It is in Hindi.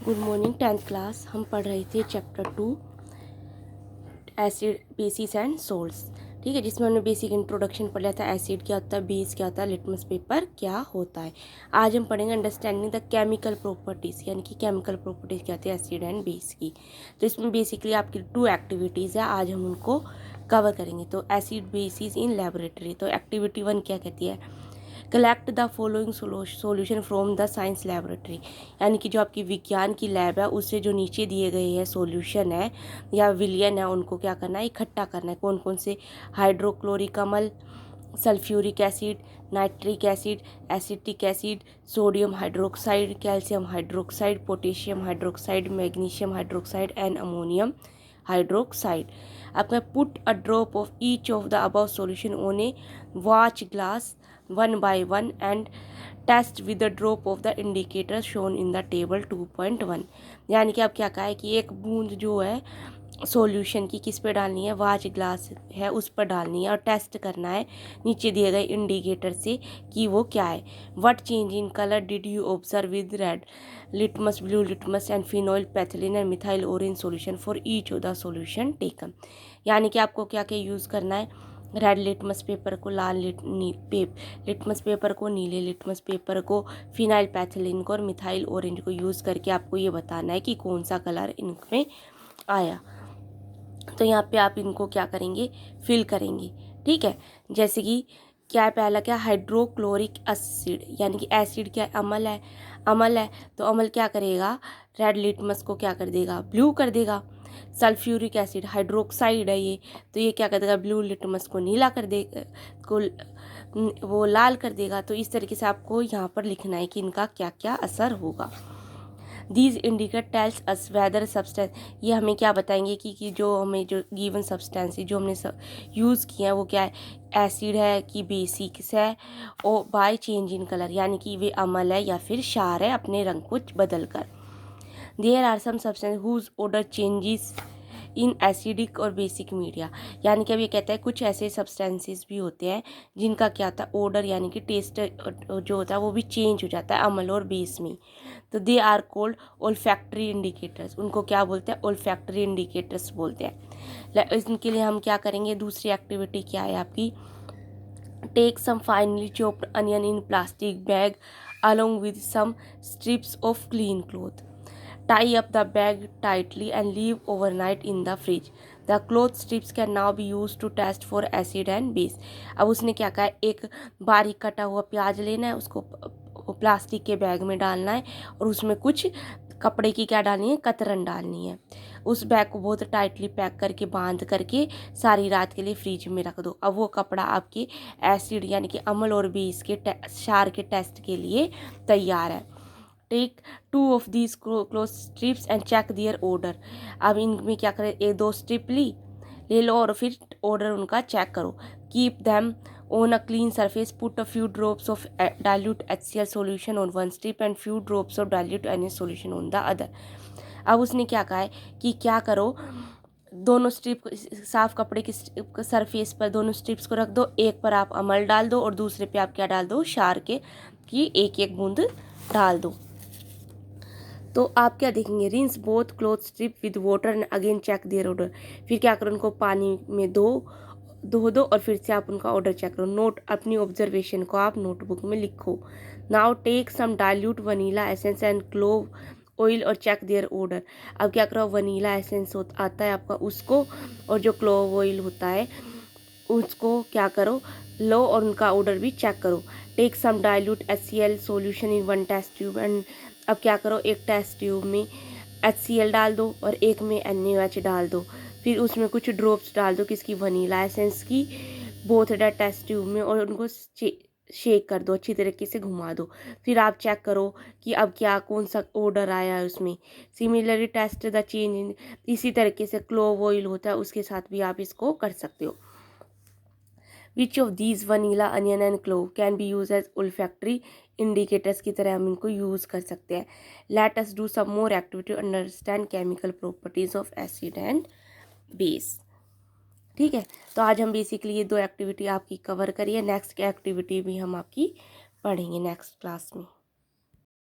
Good morning 10th class. हम पढ़ रहे थे chapter 2 acid basis and salts. ठीक है, जिसमें हमने बेसिक इंट्रोडक्शन पढ़ लिया था। एसिड क्या होता है, बेस क्या होता है, लिटमस पेपर क्या होता है। आज हम पढ़ेंगे अंडरस्टैंडिंग द केमिकल प्रॉपर्टीज़, यानी कि केमिकल प्रॉपर्टीज़ क्या होती है एसिड एंड बेस की। तो इसमें बेसिकली आपकी 2 एक्टिविटीज़ है, आज हम उनको कवर करेंगे। तो एसिड बेसिस इन लेबोरेटरी, तो एक्टिविटी 1 क्या कहती है, collect the following solution from the science laboratory, यानी कि जो आपकी विज्ञान की लैब है उससे जो नीचे दिए गए हैं सॉल्यूशन है या विलियन है उनको क्या करना है, इकट्ठा करना है। कौन कौन से, हाइड्रोक्लोरिक अम्ल, sulphuric acid, nitric acid, acetic acid, sodium hydroxide, calcium hydroxide, potassium hydroxide, magnesium hydroxide and ammonium hydroxide. आपका put a drop of each of the above solution on a watch glass 1 by 1 and test with the drop of the indicator shown in the table 2.1। यानी कि आप क्या कहा है कि एक बूंद जो है सॉल्यूशन की किस पे डालनी है, वाच ग्लास है उस पर डालनी है और टेस्ट करना है नीचे दिए गए इंडिकेटर से कि वो क्या है। What change in colour did you observe with red litmus, blue litmus and phenolphthalein and methyl orange solution for each of the solution taken. यानी कि आपको क्या क्या यूज़ करना है, रेड लिटमस पेपर को, लाल लिटमस पेपर को, नीले लिटमस पेपर को, फिनाइल पैथिलीन को और मिथाइल ऑरेंज को यूज़ करके आपको ये बताना है कि कौन सा कलर इनमें आया। तो यहाँ पे आप इनको क्या करेंगे, फिल करेंगे। ठीक है, जैसे कि क्या है, पहला क्या, हाइड्रोक्लोरिक एसिड, यानी कि एसिड क्या है, अम्ल है तो अम्ल क्या करेगा, रेड लिटमस को क्या कर देगा, ब्लू कर देगा। सल्फ्यूरिक एसिड हाइड्रोक्साइड है ये, तो ये क्या कर देगा, ब्लू लिटमस को नीला कर देगा, वो लाल कर देगा। तो इस तरीके से आपको यहाँ पर लिखना है कि इनका क्या क्या असर होगा। These indicate tells us whether substance, ये हमें क्या बताएंगे कि जो हमें जो गिवन सब्सटेंस जो हमने यूज़ किया है वो क्या है, एसिड है कि बेसिक्स है, और बाय चेंज इन कलर, यानी कि वे अम्ल है या फिर क्षार है अपने रंग को बदल कर। There are some substances whose odour changes in acidic और बेसिक मीडिया, यानी कि अब ये कहता है कुछ ऐसे सब्सटेंसेस भी होते हैं जिनका क्या होता है, ऑर्डर यानी कि टेस्ट जो होता है वो भी चेंज हो जाता है अम्ल और बेस में। तो they are called olfactory indicators, उनको क्या बोलते हैं, ओल्फैक्टरी इंडिकेटर्स बोलते हैं। इनके लिए हम क्या करेंगे, दूसरी एक्टिविटी क्या है आपकी, take some finely chopped onion in plastic bag along with some strips of clean cloth. Tie up the bag tightly and leave overnight in the fridge. The cloth strips can now be used to test for acid and base. अब उसने क्या कहा है, एक बारीक कटा हुआ प्याज लेना है, उसको प्लास्टिक के बैग में डालना है और उसमें कुछ कपड़े की क्या डालनी है, कतरन डालनी है। उस बैग को बहुत टाइटली पैक करके बांध करके सारी रात के लिए फ्रिज में रख दो। अब वो कपड़ा आपके एसिड यानी कि अम्ल और बेस के क्षार के टेस्ट के लिए तैयार है। Take 2 of these close strips and check their order। अब इनमें क्या करें, 2 स्ट्रिप ले लो और फिर ऑर्डर उनका चेक करो। Keep them on a clean surface, put a few drops of dilute HCl solution on one strip and few drops of dilute NaCl solution on the other। अब उसने क्या कहा है कि क्या करो, दोनों स्ट्रिप साफ कपड़े की सरफेस पर दोनों स्ट्रिप्स को रख दो, एक पर आप अमल डाल दो और दूसरे पे आप क्या डाल दो, क्षार के की एक एक बूंद डाल दो। तो आप क्या देखेंगे, rinse both cloth strip with water and again check their odour. फिर क्या करो, उनको पानी में धो दो और फिर से आप उनका ऑर्डर चेक करो। नोट, अपनी ऑब्जर्वेशन को आप नोटबुक में लिखो। Now take some dilute vanilla essence and clove oil और चेक देयर ऑर्डर। अब क्या करो, वनीला एसेंस आता है आपका उसको, और जो क्लोव ऑयल होता है उसको क्या करो लो और उनका ऑर्डर भी चेक करो। Take some dilute HCl solution in 1 test tube and अब क्या करो, एक टेस्ट ट्यूब में HCl डाल दो और एक में NaOH डाल दो। फिर उसमें कुछ ड्रॉप्स डाल दो किसकी, वनीला एसेंस की, बोथ द टेस्ट ट्यूब में, और उनको शेक कर दो, अच्छी तरीके से घुमा दो। फिर आप चेक करो कि अब क्या कौन सा ऑर्डर आया है उसमें। Similarly test the change in, इसी तरीके से क्लोव ऑयल होता है उसके साथ भी आप इसको कर सकते हो। Which of these vanilla, onion and clove can be use as olfactory indicators की तरह हम इनको यूज़ कर सकते हैं। Let us do some more activity understand chemical properties of acid and base. ठीक है, तो आज हम बेसिकली ये 2 एक्टिविटी आपकी कवर करिए। नेक्स्ट एक्टिविटी भी हम आपकी पढ़ेंगे नेक्स्ट क्लास में।